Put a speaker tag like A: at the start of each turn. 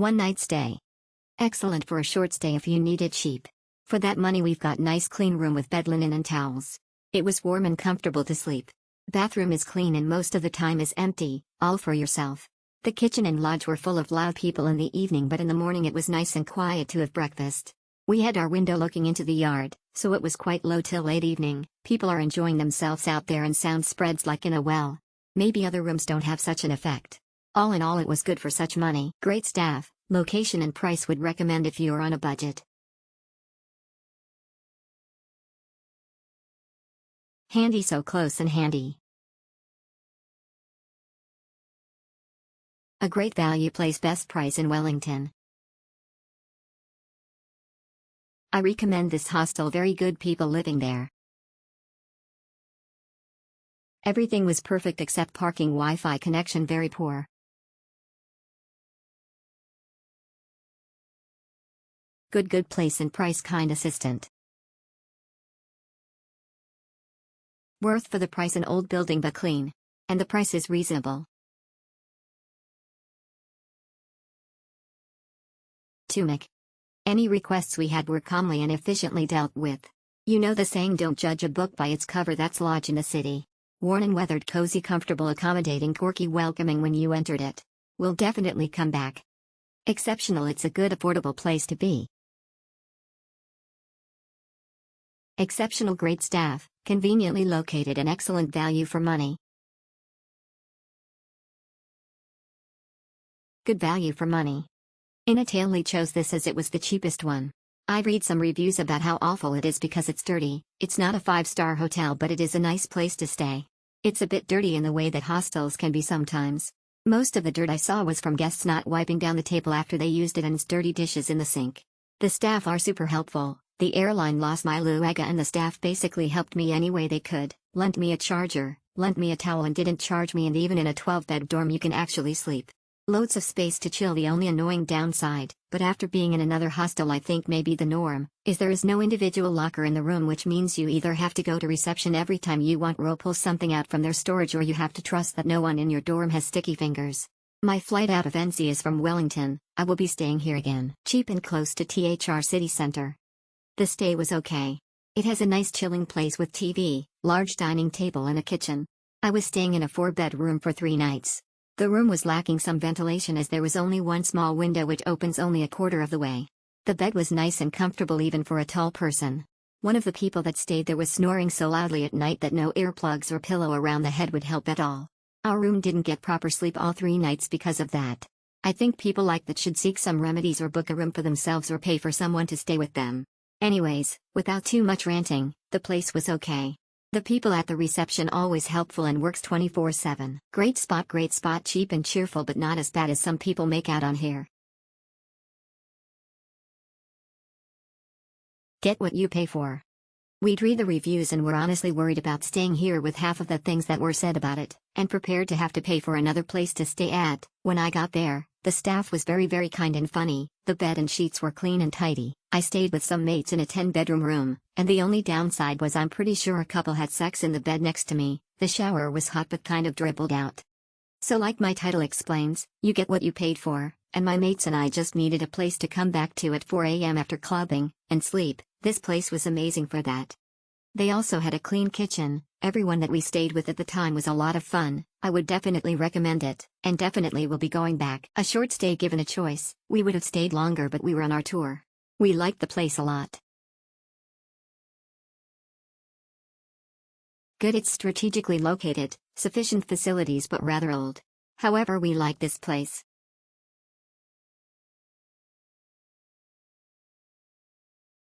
A: 1 night stay. Excellent for a short stay if you need it cheap. For that money we've got nice clean room with bed linen and towels. It was warm and comfortable to sleep. Bathroom is clean and most of the time is empty, all for yourself. The kitchen and lodge were full of loud people in the evening, but in the morning it was nice and quiet to have breakfast. We had our window looking into the yard, so it was quite low till late evening. People are enjoying themselves out there and sound spreads like in a well. Maybe other rooms don't have such an effect. All in all, it was good for such money. Great staff, location and price would recommend if you're on a budget. Handy, so close and handy. A great value place, best price in Wellington. I recommend this hostel, very good people living there. Everything was perfect except parking, Wi-Fi connection very poor. Good place and price kind assistant. Worth for the price, an old building but clean. And the price is reasonable. Tunic. Any requests we had were calmly and efficiently dealt with. You know the saying, don't judge a book by its cover. That's lodge in the city. Worn and weathered, cozy, comfortable, accommodating, quirky, welcoming when you entered it. We'll definitely come back. Exceptional, it's a good affordable place to be. Exceptional, great staff, conveniently located and excellent value for money. Good value for money. In a tale, Lee chose this as it was the cheapest one. I read some reviews about how awful it is because it's dirty. It's not a 5-star hotel, but it is a nice place to stay. It's a bit dirty in the way that hostels can be sometimes. Most of the dirt I saw was from guests not wiping down the table after they used it and dirty dishes in the sink. The staff are super helpful. The airline lost my luggage and the staff basically helped me any way they could, lent me a charger, lent me a towel and didn't charge me, and even in a 12-bed dorm you can actually sleep. Loads of space to chill. The only annoying downside, but after being in another hostel I think maybe the norm, is there is no individual locker in the room, which means you either have to go to reception every time you want or pull something out from their storage, or you have to trust that no one in your dorm has sticky fingers. My flight out of NC is from Wellington. I will be staying here again. Cheap and close to THR city center. The stay was okay. It has a nice chilling place with TV, large dining table and a kitchen. I was staying in a 4-bed room for 3 nights. The room was lacking some ventilation as there was only one small window which opens only a quarter of the way. The bed was nice and comfortable even for a tall person. One of the people that stayed there was snoring so loudly at night that no earplugs or pillow around the head would help at all. Our room didn't get proper sleep all 3 nights because of that. I think people like that should seek some remedies or book a room for themselves or pay for someone to stay with them. Anyways, without too much ranting, the place was okay. The people at the reception always helpful and works 24/7. Great spot, cheap and cheerful, but not as bad as some people make out on here. Get what you pay for. We'd read the reviews and were honestly worried about staying here with half of the things that were said about it, and prepared to have to pay for another place to stay at. When I got there, the staff was very kind and funny. The bed and sheets were clean and tidy. I stayed with some mates in a 10-bedroom room, and the only downside was I'm pretty sure a couple had sex in the bed next to me. The shower was hot but kind of dribbled out. So like my title explains, you get what you paid for, and my mates and I just needed a place to come back to at 4 a.m. after clubbing, and sleep. This place was amazing for that. They also had a clean kitchen. Everyone that we stayed with at the time was a lot of fun. I would definitely recommend it, and definitely will be going back. A short stay given a choice, we would have stayed longer, but we were on our tour. We liked the place a lot. Good, it's strategically located, sufficient facilities but rather old. However, we like this place.